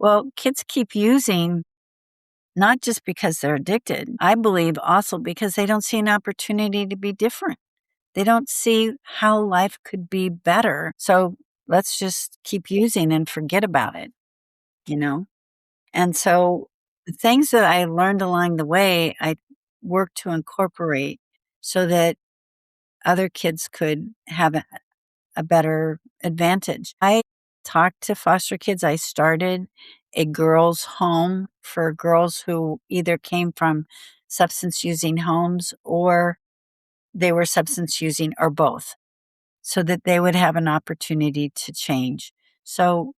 Well, kids keep using not just because they're addicted. I believe also because they don't see an opportunity to be different. They don't see how life could be better. So let's just keep using and forget about it, you know? And so the things that I learned along the way, I worked to incorporate so that other kids could have a better advantage. I talked to foster kids. I started a girls' home for girls who either came from substance using homes or they were substance using or both, so that they would have an opportunity to change. So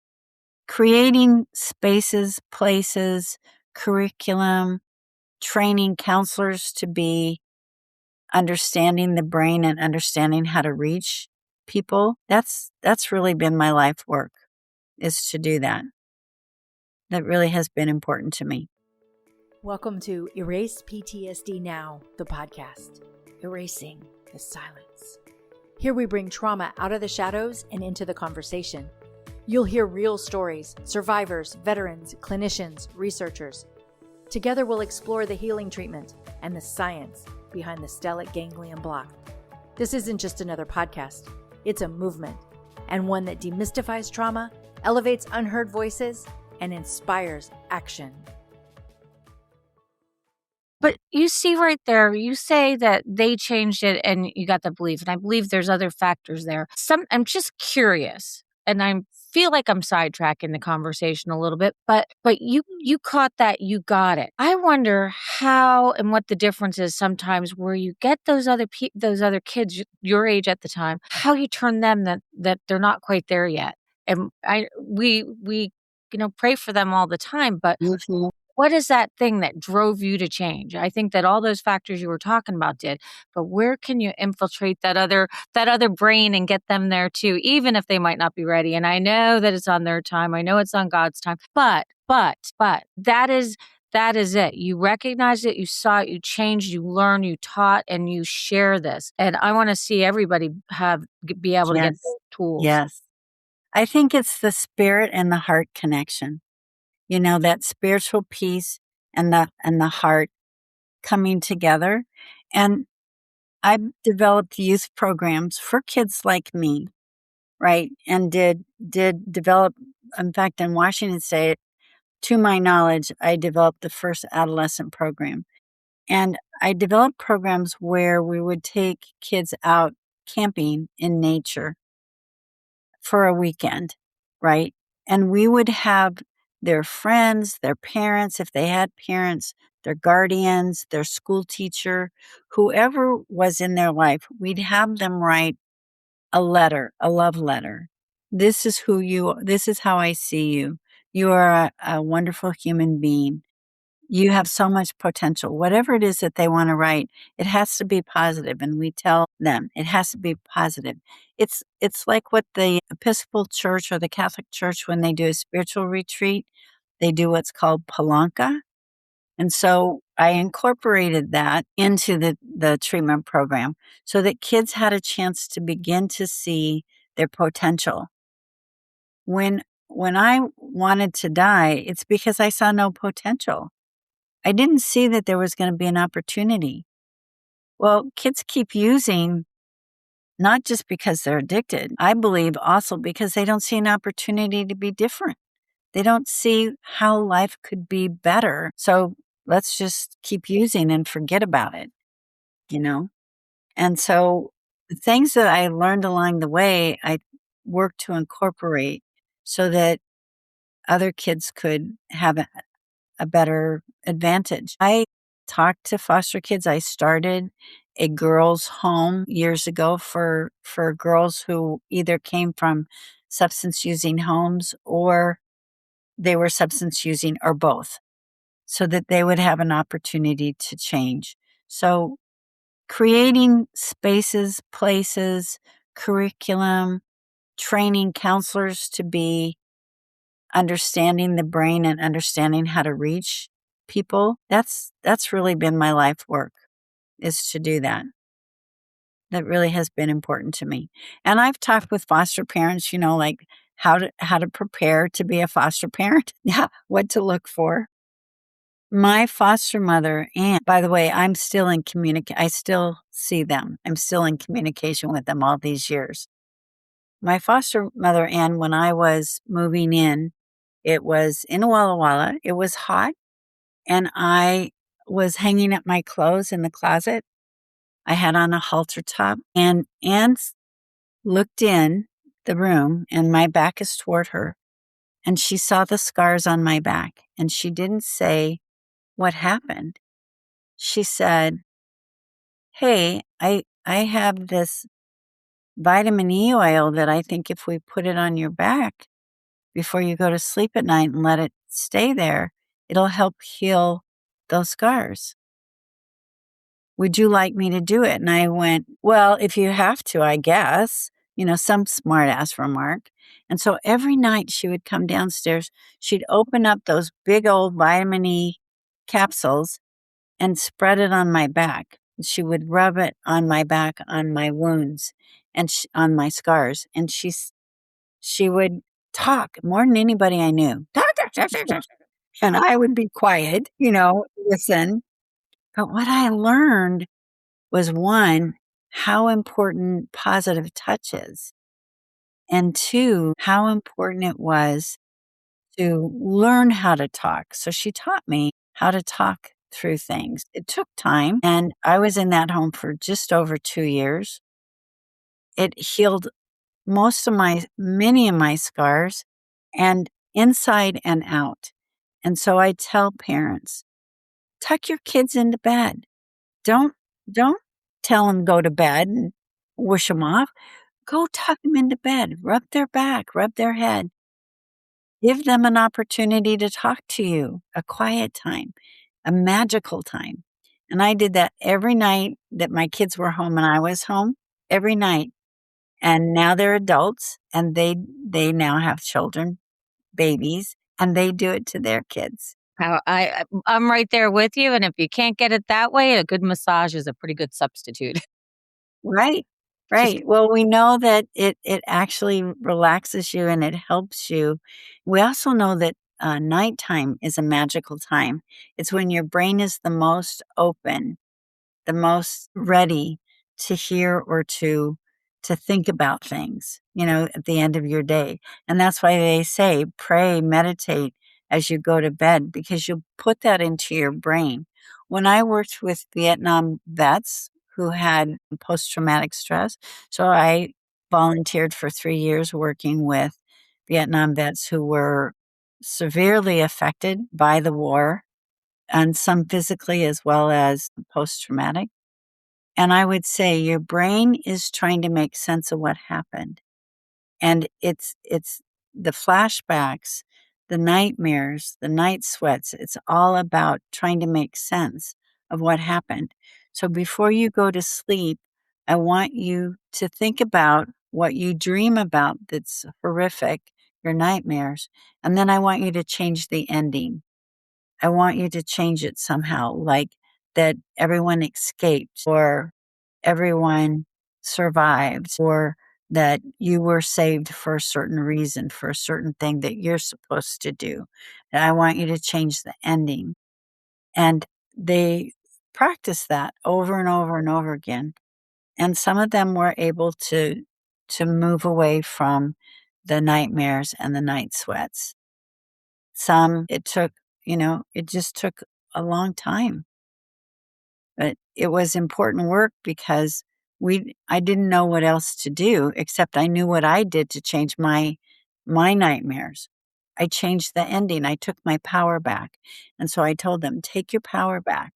creating spaces, places, curriculum, training counselors to be understanding the brain and understanding how to reach people. That's really been my life work, is to do that. That really has been important to me. Welcome to Erase PTSD Now, the podcast, erasing the silence. Here we bring trauma out of the shadows and into the conversation. You'll hear real stories, survivors, veterans, clinicians, researchers. Together we'll explore the healing treatment and the science behind the stellate ganglion block. This isn't just another podcast. It's a movement, and one that demystifies trauma, elevates unheard voices, and inspires action. But you see right there, you say that they changed it and you got the belief. And I believe there's other factors there. I'm just curious, and I feel like I'm sidetracking the conversation a little bit, but you caught that, you got it. I wonder how and what the difference is sometimes where you get those other kids your age at the time, how you turn them that they're not quite there yet. And we pray for them all the time, but what is that thing that drove you to change? I think that all those factors you were talking about did, but where can you infiltrate that other brain and get them there too, even if they might not be ready? And I know that it's on their time. I know it's on God's time, but that is it. You recognized it, you saw it, you changed, you learned, you taught, and you share this. And I want to see everybody be able to get those tools. Yes. I think it's the spirit and the heart connection. That spiritual piece and the heart coming together. And I've developed youth programs for kids like me, right? And did develop, in fact, in Washington State, to my knowledge, I developed the first adolescent program. And I developed programs where we would take kids out camping in nature for a weekend, right? And we would have their friends, their parents, if they had parents, their guardians, their school teacher, whoever was in their life, we'd have them write a letter, a love letter. This is how I see you. You are a wonderful human being. You have so much potential. Whatever it is that they want to write, it has to be positive. And we tell them it has to be positive. It's like what the Episcopal Church or the Catholic Church, when they do a spiritual retreat, they do what's called palanca. And so I incorporated that into the treatment program so that kids had a chance to begin to see their potential. When I wanted to die, it's because I saw no potential. I didn't see that there was going to be an opportunity. Well, kids keep using not just because they're addicted. I believe also because they don't see an opportunity to be different. They don't see how life could be better. So let's just keep using and forget about it, And so the things that I learned along the way, I worked to incorporate so that other kids could have a better advantage. I talked to foster kids. I started a girls' home years ago for girls who either came from substance using homes or they were substance using or both, so that they would have an opportunity to change. So creating spaces, places, curriculum, training counselors to be understanding the brain and understanding how to reach people, that's really been my life work, is to do that. That really has been important to me. And I've talked with foster parents, like how to prepare to be a foster parent. Yeah, what to look for. My foster mother, and by the way, I'm still in I still see them. I'm still in communication with them all these years. My foster mother, Ann, when I was moving in, it was in Walla Walla. It was hot, and I was hanging up my clothes in the closet. I had on a halter top, and Ann looked in the room, and my back is toward her, and she saw the scars on my back, and she didn't say what happened. She said, "Hey, I have this vitamin E oil that I think if we put it on your back before you go to sleep at night and let it stay there, it'll help heal those scars. Would you like me to do it?" And I went, "Well, if you have to, I guess." Some smart ass remark. And so every night she would come downstairs, she'd open up those big old vitamin E capsules and spread it on my back. She would rub it on my back, on my wounds, and on my scars. And she would talk more than anybody I knew. And I would be quiet, listen. But what I learned was, one, how important positive touch is, and two, how important it was to learn how to talk. So she taught me how to talk through things. It took time, and I was in that home for just over 2 years. It healed many of my scars, and inside and out. And so I tell parents, tuck your kids into bed. Don't tell them go to bed and wish them off. Go tuck them into bed, rub their back, rub their head. Give them an opportunity to talk to you, a quiet time, a magical time. And I did that every night that my kids were home and I was home, every night. And now they're adults, and they now have children, babies, and they do it to their kids. I'm right there with you, and if you can't get it that way, a good massage is a pretty good substitute. Right. Just Right. Well, we know that it actually relaxes you and it helps you. We also know that nighttime is a magical time. It's when your brain is the most open, the most ready to hear or to think about things, at the end of your day. And that's why they say pray, meditate as you go to bed, because you'll put that into your brain. When I worked with Vietnam vets who had post-traumatic stress, so I volunteered for 3 years working with Vietnam vets who were severely affected by the war, and some physically as well as post-traumatic. And I would say your brain is trying to make sense of what happened. And it's the flashbacks, the nightmares, the night sweats. It's all about trying to make sense of what happened. So before you go to sleep, I want you to think about what you dream about that's horrific, your nightmares. And then I want you to change the ending. I want you to change it somehow, like that everyone escaped, or everyone survived, or that you were saved for a certain reason, for a certain thing that you're supposed to do. And I want you to change the ending. And they practice that over and over and over again. And some of them were able to move away from the nightmares and the night sweats. Some, it just took a long time. But it was important work because I didn't know what else to do, except I knew what I did to change my nightmares. I changed the ending. I took my power back. And so I told them, take your power back,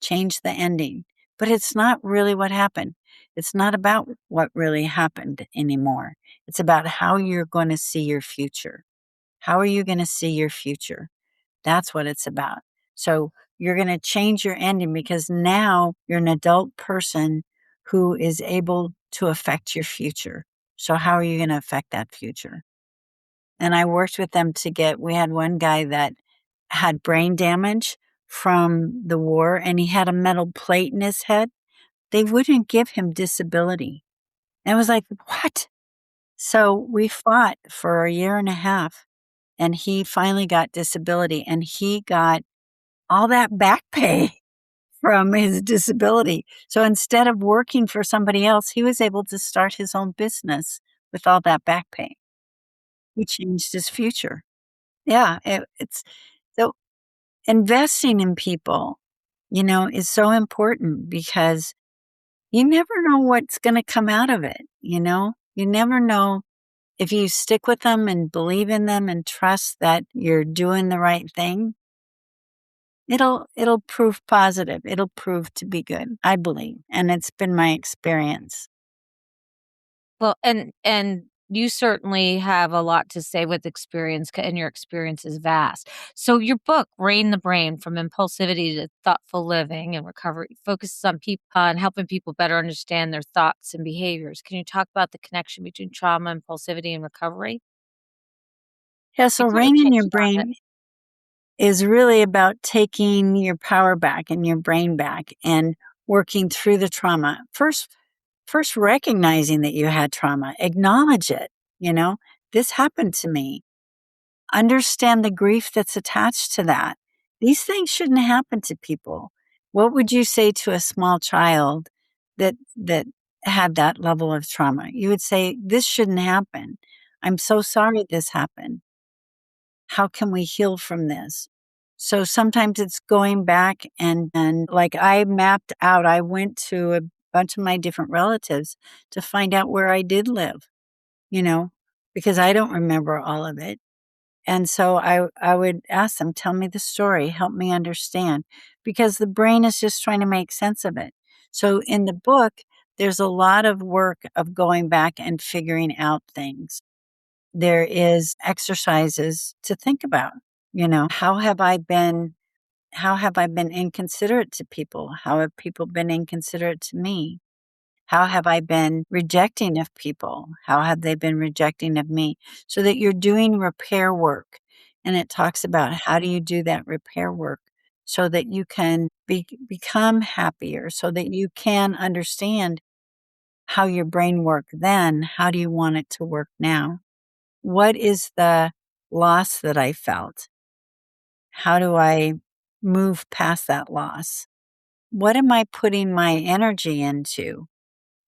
change the ending. But it's not really what happened. It's not about what really happened anymore. It's about how you're going to see your future. How are you going to see your future? That's what it's about. So you're going to change your ending because now you're an adult person who is able to affect your future. So how are you going to affect that future? And I worked with them we had one guy that had brain damage from the war, and he had a metal plate in his head. They wouldn't give him disability. And I was like, what? So we fought for a year and a half, and he finally got disability, and he got all that back pay from his disability. So instead of working for somebody else, he was able to start his own business with all that back pay. He changed his future. Yeah, it's so investing in people, is so important because you never know what's going to come out of it. You never know if you stick with them and believe in them and trust that you're doing the right thing. It'll prove positive. It'll prove to be good, I believe, and it's been my experience. Well, and you certainly have a lot to say with experience, and your experience is vast. So your book, Rein the Brain: From Impulsivity to Thoughtful Living and Recovery, focuses on helping people better understand their thoughts and behaviors. Can you talk about the connection between trauma, impulsivity, and recovery? Yeah, You so kind of rein in your touched on it. brain is really about taking your power back and your brain back and working through the trauma. First recognizing that you had trauma, acknowledge it, you know, this happened to me. Understand the grief that's attached to that. These things shouldn't happen to people. What would you say to a small child that had that level of trauma? You would say, this shouldn't happen. I'm so sorry this happened. How can we heal from this? So sometimes it's going back and like I mapped out, I went to a bunch of my different relatives to find out where I did live, you know, because I don't remember all of it. And so I would ask them, tell me the story, help me understand, because the brain is just trying to make sense of it. So in the book, there's a lot of work of going back and figuring out things. There is exercises to think about, how have I been inconsiderate to people? How have people been inconsiderate to me? How have I been rejecting of people? How have they been rejecting of me? So that you're doing repair work. And it talks about how do you do that repair work so that you can become happier, so that you can understand how your brain worked then. How do you want it to work now? What is the loss that I felt? How do I move past that loss? What am I putting my energy into?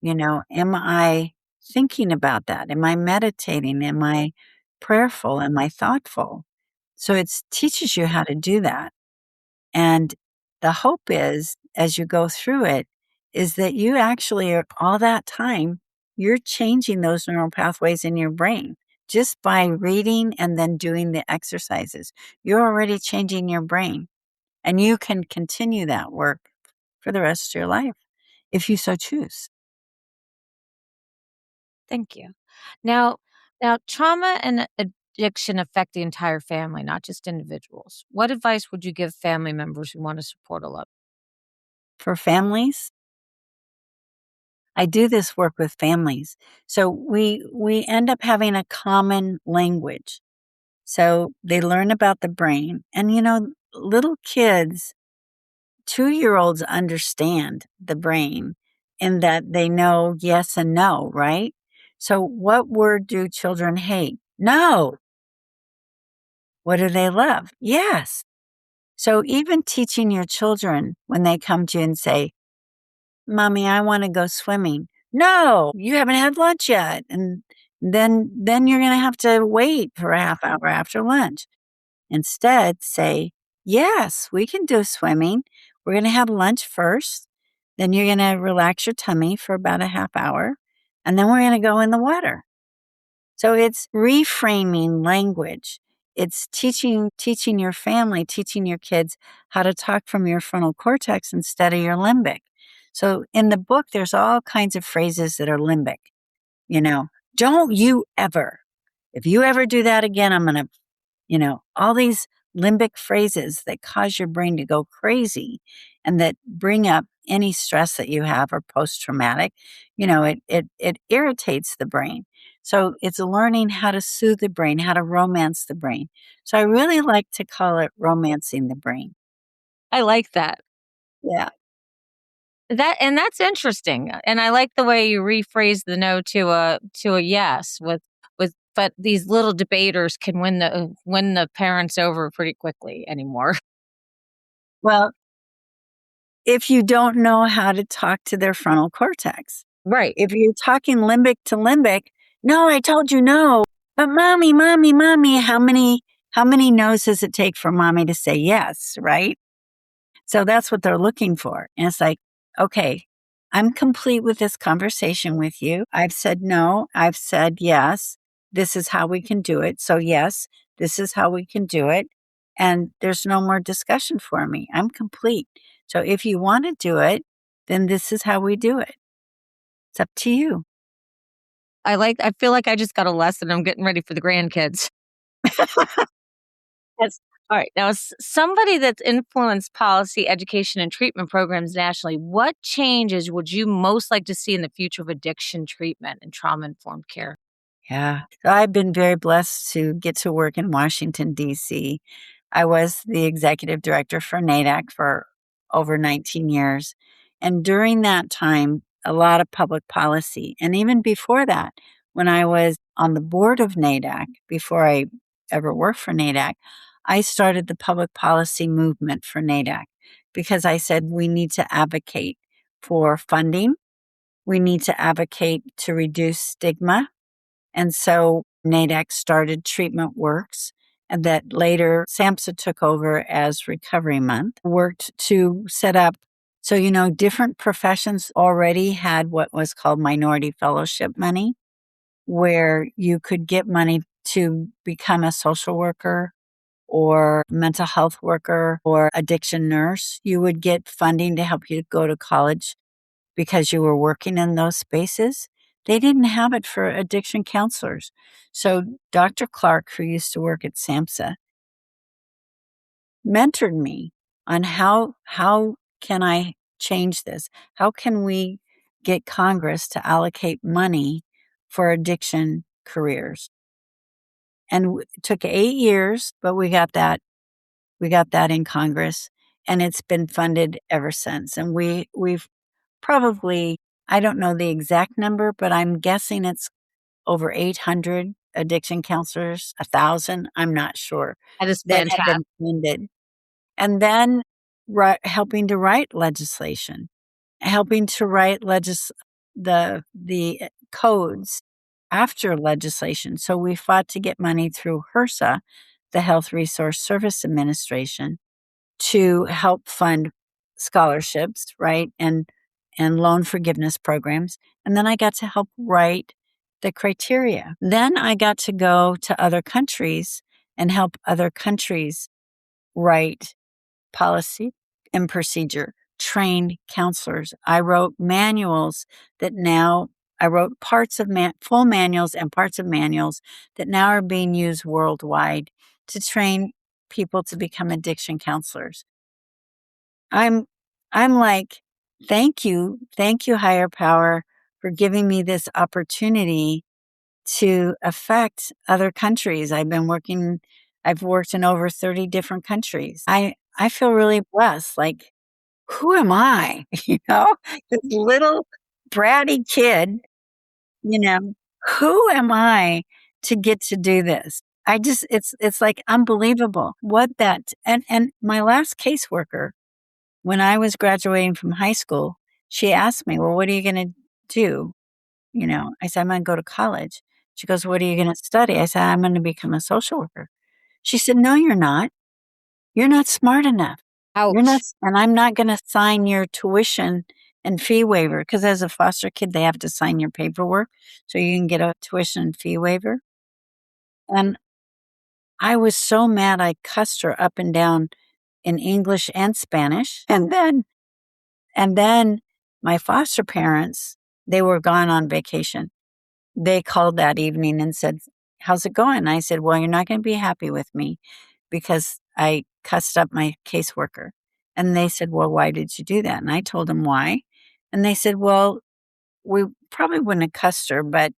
Am I thinking about that? Am I meditating? Am I prayerful? Am I thoughtful? So it teaches you how to do that. And the hope is, as you go through it, is that you actually are all that time, you're changing those neural pathways in your brain just by reading and then doing the exercises. You're already changing your brain and you can continue that work for the rest of your life if you so choose. Thank you. Now now trauma and addiction affect the entire family, not just individuals. What advice would you give family members who want to support a loved? For families, I do this work with families. So we end up having a common language. So they learn about the brain. And little kids, 2-year-olds understand the brain in that they know yes and no, right? So what word do children hate? No. What do they love? Yes. So even teaching your children when they come to you and say, Mommy, I want to go swimming. No, you haven't had lunch yet. And then you're going to have to wait for a half hour after lunch. Instead, say, yes, we can do swimming. We're going to have lunch first. Then you're going to relax your tummy for about a half hour. And then we're going to go in the water. So it's reframing language. It's teaching your family, teaching your kids how to talk from your frontal cortex instead of your limbic. So in the book, there's all kinds of phrases that are limbic. You know, don't you ever, if you ever do that again, I'm going to, all these limbic phrases that cause your brain to go crazy and that bring up any stress that you have or post traumatic, it irritates the brain. So it's learning how to soothe the brain, how to romance the brain. So I really like to call it romancing the brain. I like that. Yeah. That's interesting. And I like the way you rephrase the no to a yes but these little debaters can win the parents over pretty quickly anymore. Well, if you don't know how to talk to their frontal cortex. Right. If you're talking limbic to limbic, no, I told you no. But mommy, mommy, mommy, how many no's does it take for mommy to say yes, right? So that's what they're looking for. And it's like, okay, I'm complete with this conversation with you. I've said no. I've said yes. This is how we can do it. So yes, this is how we can do it. And there's no more discussion for me. I'm complete. So if you want to do it, then this is how we do it. It's up to you. I feel like I just got a lesson. I'm getting ready for the grandkids. Yes. All right. Now, somebody that's influenced policy, education, and treatment programs nationally, what changes would you most like to see in the future of addiction treatment and trauma-informed care? Yeah. So I've been very blessed to get to work in Washington, D.C. I was the executive director for NAADAC for over 19 years. And during that time, a lot of public policy. And even before that, when I was on the board of NAADAC, before I ever worked for NAADAC, I started the public policy movement for NAADAC because I said we need to advocate for funding. We need to advocate to reduce stigma. And so NAADAC started Treatment Works, and that later SAMHSA took over as Recovery Month, worked to set up. So, different professions already had what was called minority fellowship money, where you could get money to become a social worker or mental health worker or addiction nurse. You would get funding to help you go to college because you were working in those spaces. They didn't have it for addiction counselors. So Dr. Clark, who used to work at SAMHSA, mentored me on how can I change this? How can we get Congress to allocate money for addiction careers? And it took 8 years, but we got that in Congress, and it's been funded ever since. And we've probably, I don't know the exact number, but I'm guessing it's over 800 addiction counselors, 1,000, I'm not sure, That is that have fantastic. been funded. And then helping to write legislation, helping to write the codes after legislation. So we fought to get money through HRSA, the Health Resource Service Administration, to help fund scholarships, right? And loan forgiveness programs. And then I got to help write the criteria. Then I got to go to other countries and help other countries write policy and procedure, trained counselors. I wrote manuals that now I wrote parts of full manuals and parts of manuals that now are being used worldwide to train people to become addiction counselors. I'm like, thank you, higher power, for giving me this opportunity to affect other countries. I've worked in over 30 different countries. I feel really blessed. Like, who am I? This little bratty kid, you know, who am I to get to do this? It's like unbelievable what that, and my last caseworker, when I was graduating from high school, she asked me, well, what are you going to do? I said, I'm going to go to college. She goes, what are you going to study? I said, I'm going to become a social worker. She said, no, you're not. You're not smart enough. You're not, Ouch. and I'm not going to sign your tuition and fee waiver, because as a foster kid, they have to sign your paperwork so you can get a tuition and fee waiver. And I was so mad, I cussed her up and down in English and Spanish. And then my foster parents, they were gone on vacation. They called that evening and said, how's it going? I said, well, you're not going to be happy with me because I cussed up my caseworker. And they said, well, why did you do that? And I told them why. And they said, well, we probably wouldn't have cussed her, but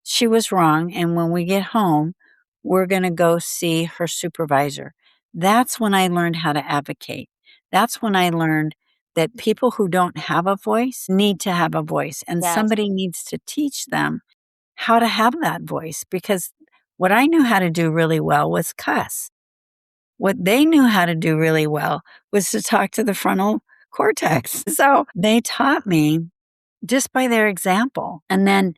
she was wrong. And when we get home, we're going to go see her supervisor. That's when I learned how to advocate. That's when I learned that people who don't have a voice need to have a voice, and Yes. somebody needs to teach them how to have that voice, because what I knew how to do really well was cuss. What they knew how to do really well was to talk to the frontal cortex. So they taught me just by their example. And then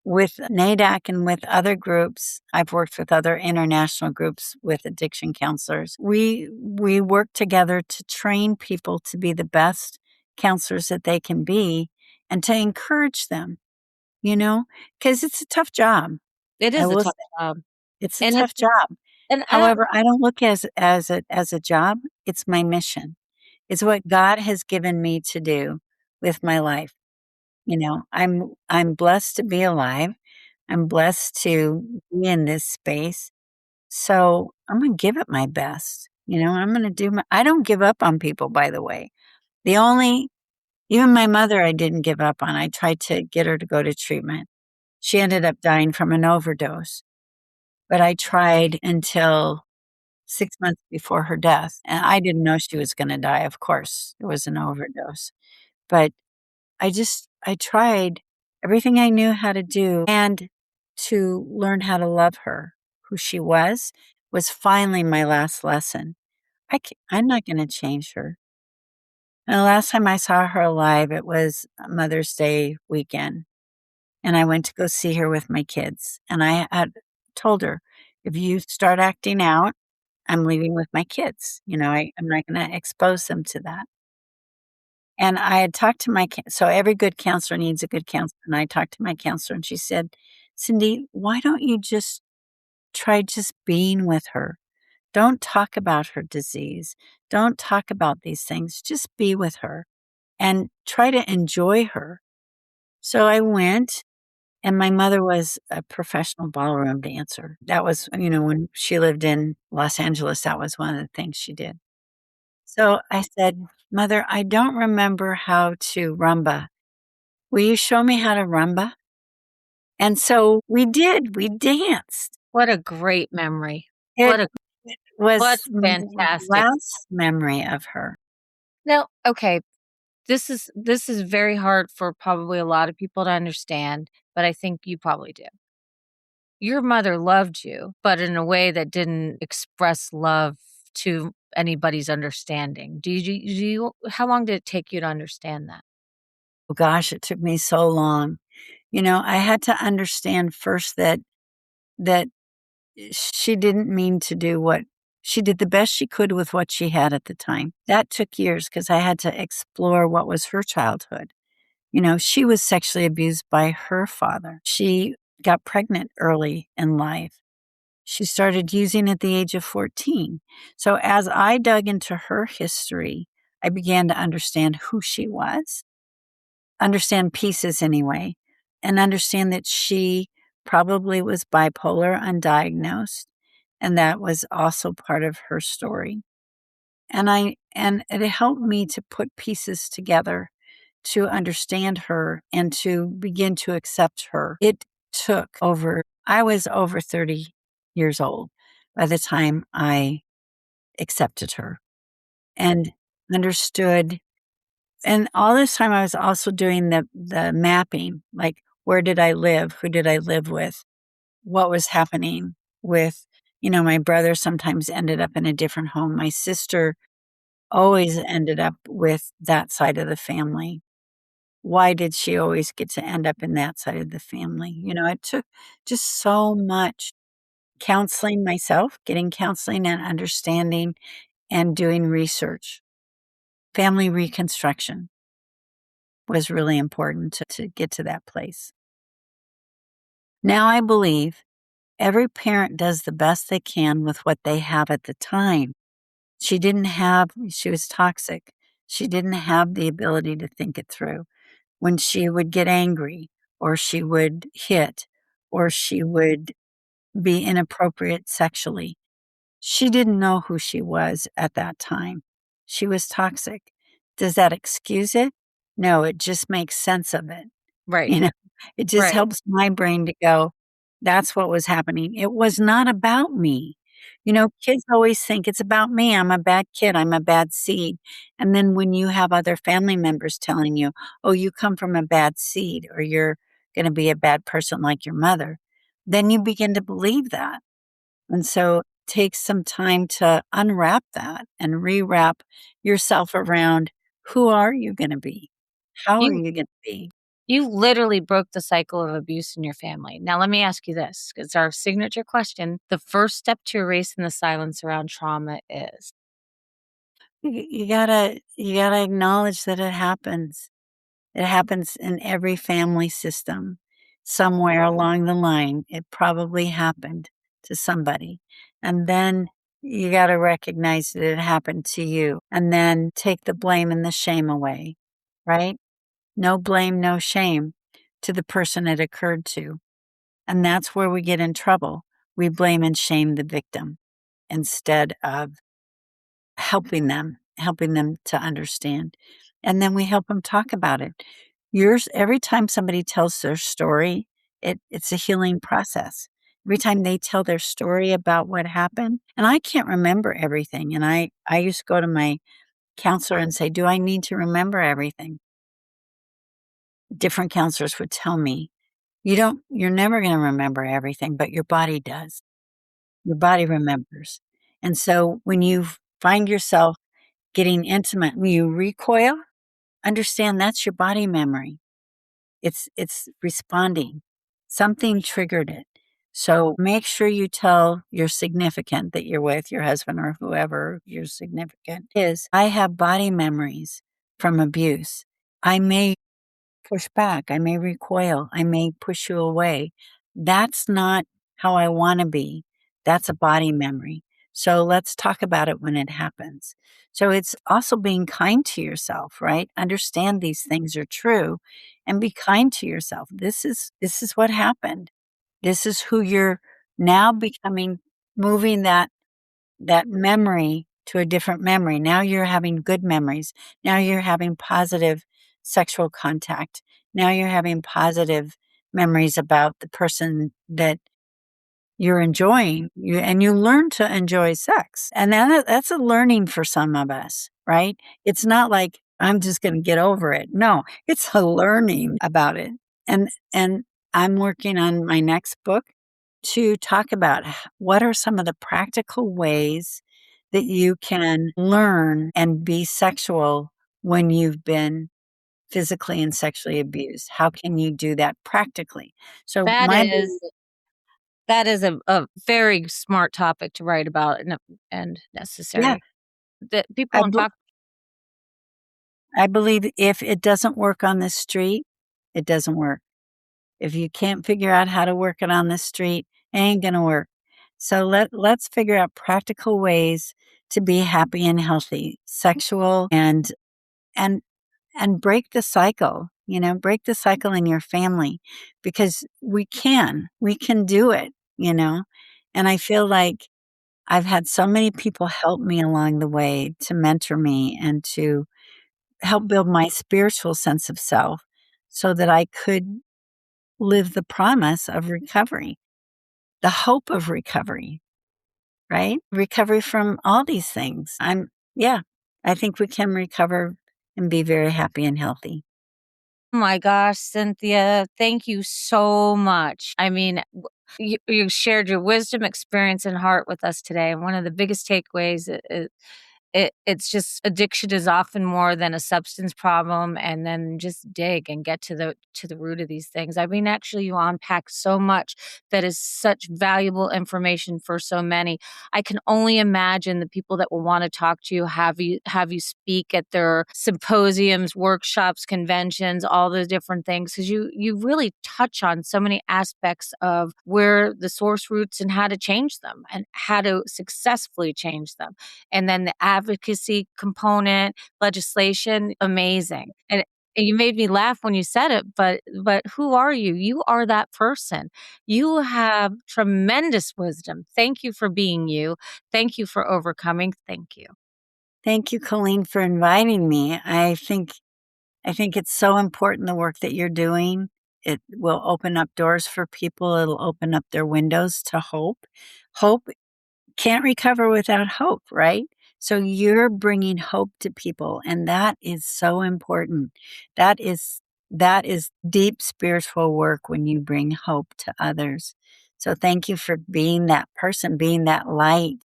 with NAADAC and with other groups, I've worked with other international groups with addiction counselors. We work together to train people to be the best counselors that they can be and to encourage them, because it's a tough job. It I is a will tough say job. it's a And tough job. and I don't However, I don't look as a job. It's my mission. It's what God has given me to do with my life. I'm blessed to be alive. I'm blessed to be in this space. So I'm going to give it my best. I'm going to I don't give up on people, by the way. Even my mother, I didn't give up on. I tried to get her to go to treatment. She ended up dying from an overdose, but I tried until 6 months before her death. And I didn't know she was going to die. Of course, it was an overdose, but I tried everything I knew how to do, and to learn how to love her. Who she was finally my last lesson. I'm not going to change her. And the last time I saw her alive, it was Mother's Day weekend. And I went to go see her with my kids. And I had told her, if you start acting out, I'm leaving with my kids. I'm not going to expose them to that. And I had talked to so every good counselor needs a good counselor. And I talked to my counselor and she said, Cindy, why don't you just try just being with her? Don't talk about her disease. Don't talk about these things. Just be with her and try to enjoy her. So I went, and my mother was a professional ballroom dancer. That was, when she lived in Los Angeles, that was one of the things she did. So I said, Mother, I don't remember how to rumba. Will you show me how to rumba? And so we did. We danced. What a great memory. It What was my fantastic. last memory of her. Now, okay, this is very hard for probably a lot of people to understand, but I think you probably do. Your mother loved you, but in a way that didn't express love to anybody's understanding. How long did it take you to understand that? Oh gosh, it took me so long. I had to understand first that she didn't mean to do what she did the best she could with what she had at the time. That took years because I had to explore what was her childhood. She was sexually abused by her father. She got pregnant early in life. She started using at the age of 14. So as I dug into her history, I began to understand who she was, understand pieces anyway, and understand that she probably was bipolar undiagnosed. And that was also part of her story. And it helped me to put pieces together to understand her and to begin to accept her. It took I was over 30 years old by the time I accepted her and understood. And all this time I was also doing the mapping, like where did I live? Who did I live with? What was happening with, my brother sometimes ended up in a different home. My sister always ended up with that side of the family. Why did she always get to end up in that side of the family? It took just so much counseling myself, getting counseling and understanding and doing research. Family reconstruction was really important to get to that place. Now I believe every parent does the best they can with what they have at the time. She was toxic. She didn't have the ability to think it through. When she would get angry, or she would hit, or she would be inappropriate sexually, she didn't know who she was at that time. She was toxic. Does that excuse it? No, it just makes sense of it. Right. You know, it just Right. helps my brain to go, that's what was happening. It was not about me. Kids always think it's about me. I'm a bad kid. I'm a bad seed. And then when you have other family members telling you, oh, you come from a bad seed or you're going to be a bad person like your mother, then you begin to believe that. And so it takes some time to unwrap that and rewrap yourself around who are you going to be? How are You you going to be? you literally broke the cycle of abuse in your family. Now, let me ask you this. It's our signature question. The first step to erasing the silence around trauma is. You gotta acknowledge that it happens. It happens in every family system. Somewhere along the line, it probably happened to somebody. And then you gotta recognize that it happened to you and then take the blame and the shame away, right? No blame, no shame to the person it occurred to. And that's where we get in trouble. We blame and shame the victim instead of helping them to understand. And then we help them talk about it. Every time somebody tells their story, it's a healing process. Every time they tell their story about what happened, and I can't remember everything. And I used to go to my counselor and say, do I need to remember everything? Different counselors would tell me, you're never going to remember everything, but your body does. Your body remembers. And so when you find yourself getting intimate, when you recoil, understand that's your body memory. It's responding. Something triggered it. So make sure you tell your significant that you're with, your husband or whoever your significant is, I have body memories from abuse. I may push back. I may recoil. I may push you away. That's not how I want to be. That's a body memory. So let's talk about it when it happens. So it's also being kind to yourself, right? Understand these things are true and be kind to yourself. This is what happened. This is who you're now becoming, moving that memory to a different memory. Now you're having good memories. Now you're having positive sexual contact. Now you're having positive memories about the person that you're enjoying. And you learn to enjoy sex. And that's a learning for some of us, right? It's not like I'm just going to get over it. No, it's a learning about it. And I'm working on my next book to talk about what are some of the practical ways that you can learn and be sexual when you've been physically and sexually abused. How can you do that practically? So That my is that is a very smart topic to write about and yeah, necessary. That people I don't be- talk. I believe if it doesn't work on the street, it doesn't work. If you can't figure out how to work it on the street, it ain't gonna work. So let's figure out practical ways to be happy and healthy, sexual and and break the cycle, break the cycle in your family because we can do it. And I feel like I've had so many people help me along the way to mentor me and to help build my spiritual sense of self so that I could live the promise of recovery, the hope of recovery, right? Recovery from all these things. Yeah, I think we can recover and be very happy and healthy. Oh my gosh, Cynthia, thank you so much. I mean, you shared your wisdom, experience, and heart with us today. And one of the biggest takeaways it's just addiction is often more than a substance problem, and then just dig and get to the root of these things. I mean, actually, you unpack so much that is such valuable information for so many. I can only imagine the people that will want to talk to you, have you speak at their symposiums, workshops, conventions, all the different things, because you really touch on so many aspects of where the source roots and how to change them and how to successfully change them. And then the advocacy component, legislation, amazing. And you made me laugh when you said it, but who are you? You are that person. You have tremendous wisdom. Thank you for being you. Thank you for overcoming. Thank you. Thank you, Colleen, for inviting me. I think it's so important the work that you're doing. It will open up doors for people. It'll open up their windows to hope. Hope can't recover without hope, right? So you're bringing hope to people, and that is so important. That is deep spiritual work when you bring hope to others. So thank you for being that person, being that light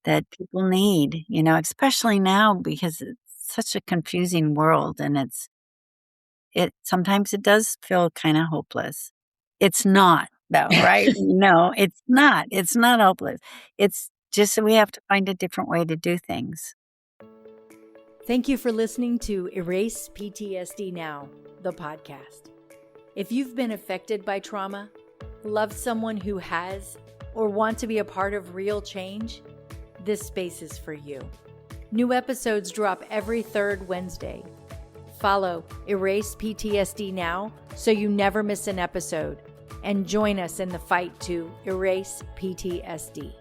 that people need, especially now because it's such a confusing world, and it sometimes it does feel kind of hopeless. It's not though, right? No, it's not. It's not hopeless. It's just that we have to find a different way to do things. Thank you for listening to Erase PTSD Now, the podcast. If you've been affected by trauma, love someone who has, or want to be a part of real change, this space is for you. New episodes drop every third Wednesday. Follow Erase PTSD Now so you never miss an episode, and join us in the fight to erase PTSD.